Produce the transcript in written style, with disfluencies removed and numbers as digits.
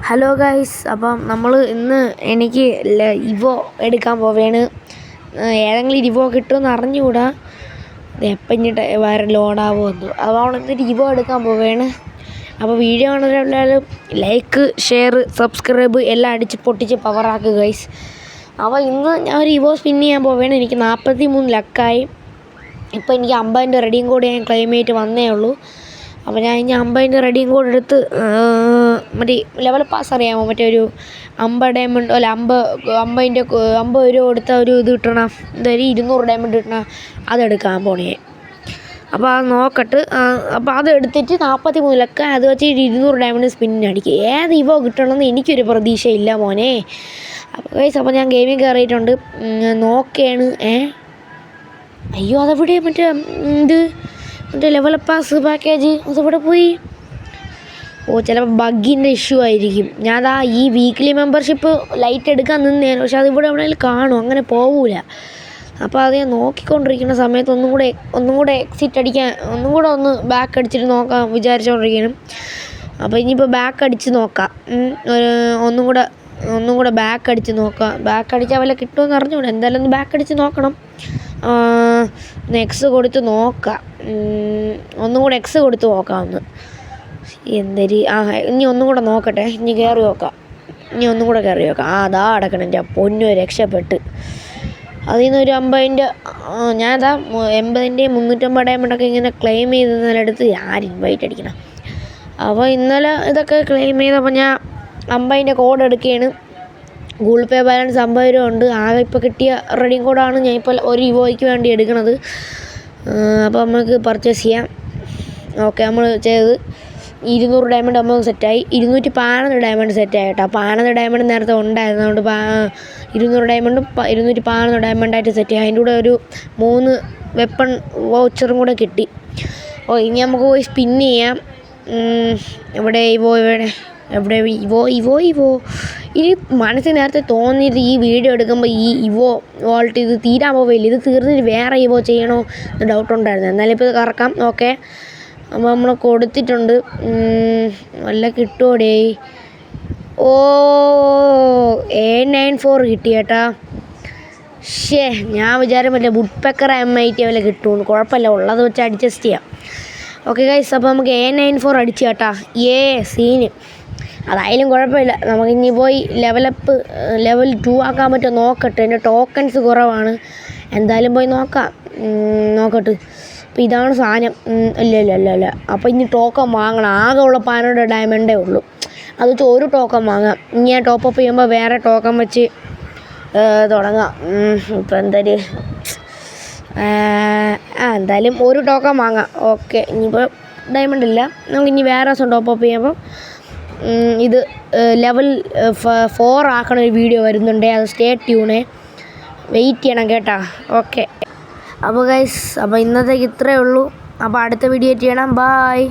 Hello guys, അപ്പം നമ്മൾ ഇന്ന് എനിക്ക് ഇവോ എടുക്കാൻ പോവുകയാണ്. ഏതെങ്കിലും ഇവോ കിട്ടുമെന്ന് അറിഞ്ഞുകൂടാ, എപ്പം ഇഞ്ഞിട്ട് വേറെ ലോഡാവുമെന്നു. അതുകൊണ്ട് എന്നിട്ട് ഇവോ എടുക്കാൻ പോവുകയാണ്. അപ്പോൾ വീഡിയോ കാണുന്നവരെല്ലാവരും ലൈക്ക്, ഷെയർ, സബ്സ്ക്രൈബ് എല്ലാം അടിച്ച് പൊട്ടിച്ച് പവറാക്കുക ഗൈസ്. അപ്പോൾ ഇന്ന് ഞാൻ ഒരു ഇവോ സ്പിൻ ചെയ്യാൻ പോവുകയാണ്. എനിക്ക് 43 ലക്കായി. ഇപ്പോൾ എനിക്ക് 50 റെഡിയും കൂടി ഞാൻ ക്ലെയിം ചെയ്തിട്ട് വന്നേ ഉള്ളൂ. അപ്പോൾ ഞാൻ ഇനി 50 റെഡിയും കൂടെ എടുത്ത് മറ്റേ ലെവൽ പാസ് അറിയാമോ, മറ്റേ ഒരു 50 ഡയമണ്ട് അല്ല 50 രൂപ കൊടുത്ത ഒരു ഇത് കിട്ടണം, എന്തായാലും 200 ഡയമണ്ട് കിട്ടണം, അതെടുക്കാൻ പോണേ. അപ്പോൾ അത് നോക്കട്ട്. അപ്പോൾ അത് എടുത്തിട്ട് 43 ലക്കം അത് വെച്ച് 200 ഡയമണ്ട് സ്പിന്നടിക്കുക. ഏത് ഇവോ കിട്ടണമെന്ന് എനിക്കൊരു പ്രതീക്ഷയില്ല മോനെ. അപ്പോൾ ഗൈസ്, അപ്പോൾ ഞാൻ ഗെയിമിൽ കയറിയിട്ടുണ്ട്, നോക്കുകയാണ്. അയ്യോ, അതെവിടെ മറ്റേ മറ്റേ ലെവൽ പാസ് പാക്കേജ് അതെവിടെ പോയി? ചിലപ്പോൾ ബഗ്ഗിൻ്റെ ഇഷ്യൂ ആയിരിക്കും. ഞാൻ ഈ വീക്ക്ലി മെമ്പർഷിപ്പ് ലൈറ്റ് എടുക്കാൻ നിന്നേന്, പക്ഷെ അതിവിടെ എവിടെയെങ്കിലും കാണും, അങ്ങനെ പോവില്ല. അപ്പോൾ അത് ഞാൻ നോക്കിക്കൊണ്ടിരിക്കുന്ന സമയത്ത് ഒന്നും കൂടെ എക്സിറ്റ് അടിക്കാൻ, ഒന്ന് ബാക്ക് അടിച്ചിട്ട് നോക്കാം വിചാരിച്ചുകൊണ്ടിരിക്കണം. അപ്പോൾ ഇനിയിപ്പോൾ ബാക്ക് അടിച്ച് നോക്കാം, ഒന്നും കൂടെ ബാക്ക് അടിച്ച് നോക്കാം. ബാക്ക് അടിച്ചാൽ വല്ല കിട്ടുമെന്ന് അറിഞ്ഞൂടെ, എന്തായാലും ഒന്ന് ബാക്ക് അടിച്ച് നോക്കണം. എക്സ് കൊടുത്ത് നോക്കാം, ഒന്നും കൂടെ എക്സ് കൊടുത്ത് നോക്കാം. ഇനി ഒന്നും കൂടെ നോക്കട്ടെ, ഇനി കയറി നോക്കാം, ഒന്നും കൂടെ കയറി നോക്കാം. അതാ അടക്കണം, എൻ്റെ പൊന്നു രക്ഷപ്പെട്ട്. അതിൽ നിന്നൊരു 50 ഞാനതാ 80 350 ഡയമണ്ടൊക്കെ ഇങ്ങനെ ക്ലെയിം ചെയ്തതിനടുത്ത് ആര് ഇൻവൈറ്റ് അടിക്കണം. അപ്പോൾ ഇന്നലെ ഇതൊക്കെ ക്ലെയിം ചെയ്തപ്പോൾ ഞാൻ 50 കോഡ് എടുക്കുകയാണ്. ഗൂഗിൾ പേ ബാലൻസ് 50 രൂപ ഉണ്ട്. ആകെ ഇപ്പോൾ കിട്ടിയ റെഡിയും കോഡാണ് ഞാൻ ഇപ്പോൾ ഒരു ഇവോയ്ക്ക് വേണ്ടി എടുക്കുന്നത്. അപ്പോൾ നമുക്ക് പർച്ചേസ് ചെയ്യാം. ഓക്കെ, നമ്മൾ ചെയ്ത് 200 ഡയമണ്ട് നമുക്ക് സെറ്റായി. 211 ഡയമണ്ട് സെറ്റായി കേട്ടോ. 11 ഡയമണ്ട് നേരത്തെ ഉണ്ടായിരുന്നതുകൊണ്ട് 200 ഡയമണ്ടും 211 ഡയമണ്ടായിട്ട് സെറ്റ് ആയി. അതിൻ്റെ കൂടെ ഒരു 3 വെപ്പൺ വൗച്ചറും കൂടെ കിട്ടി. ഇനി നമുക്ക് പോയി സ്പിൻ ചെയ്യാം. എവിടെ ഇവോ ഇനി മനസ്സിൽ നേരത്തെ തോന്നിയത് ഈ വീഡിയോ എടുക്കുമ്പോൾ ഈ ഇവോ വോൾട്ട് ഇത് തീരാൻ പോവില്ല, ഇത് തീർന്നിട്ട് വേറെ ഇവോ ചെയ്യണോ എന്ന് ഡൗട്ടുണ്ടായിരുന്നു. എന്നാലും ഇപ്പോൾ ഇത് കറക്കാം. ഓക്കെ, അപ്പോൾ നമ്മൾ കൊടുത്തിട്ടുണ്ട്. വല്ല കിട്ടുമോടേ? A94 കിട്ടി കേട്ടാ. ഞാൻ വിചാരം പറ്റില്ല വുഡ് പെക്കർ M80 വല്ല കിട്ടുമെന്ന്. കുഴപ്പമില്ല, ഉള്ളത് വെച്ച് അഡ്ജസ്റ്റ് ചെയ്യാം. ഓക്കെ ഗൈസ്, അപ്പോൾ നമുക്ക് A94 അടിച്ചു കേട്ടാ. സീന് അതായാലും കുഴപ്പമില്ല. നമുക്കിനി പോയി ലെവൽ 2 ആക്കാൻ പറ്റുമോ നോക്കട്ടെ. എൻ്റെ ടോക്കൺസ് കുറവാണ്, എന്തായാലും പോയി നോക്കട്ടെ. അപ്പോൾ ഇതാണ് സാധനം. ഇല്ല. അപ്പോൾ ഇനി ടോക്കൺ വാങ്ങണം. ആകെ ഉള്ള 12 ഡയമണ്ടേ ഉള്ളൂ, അത് വെച്ച് ഒരു ടോക്കൺ വാങ്ങാം. ഇനി ഞാൻ ടോപ്പപ്പ് ചെയ്യുമ്പോൾ വേറെ ടോക്കൺ വെച്ച് തുടങ്ങാം. ഇപ്പോൾ എന്തായാലും ഒരു ടോക്കൺ വാങ്ങാം. ഓക്കെ, ഇനിയിപ്പോൾ ഡയമണ്ട് ഇല്ല, നമുക്ക് ഇനി വേറെ ദിവസം ടോപ്പപ്പ് ചെയ്യുമ്പോൾ ഇത് ലെവൽ 4 ആക്കണ ഒരു വീഡിയോ വരുന്നുണ്ട്. അത് സ്റ്റേ ട്യൂണേ, വെയിറ്റ് ചെയ്യണം കേട്ടോ. ഓക്കെ, അപ്പോൾ ഗൈസ്, അപ്പോൾ ഇന്നത്തേക്ക് ഇത്രയേ ഉള്ളൂ. അപ്പോൾ അടുത്ത വീഡിയോ ചെയ്യണം. ബായ്.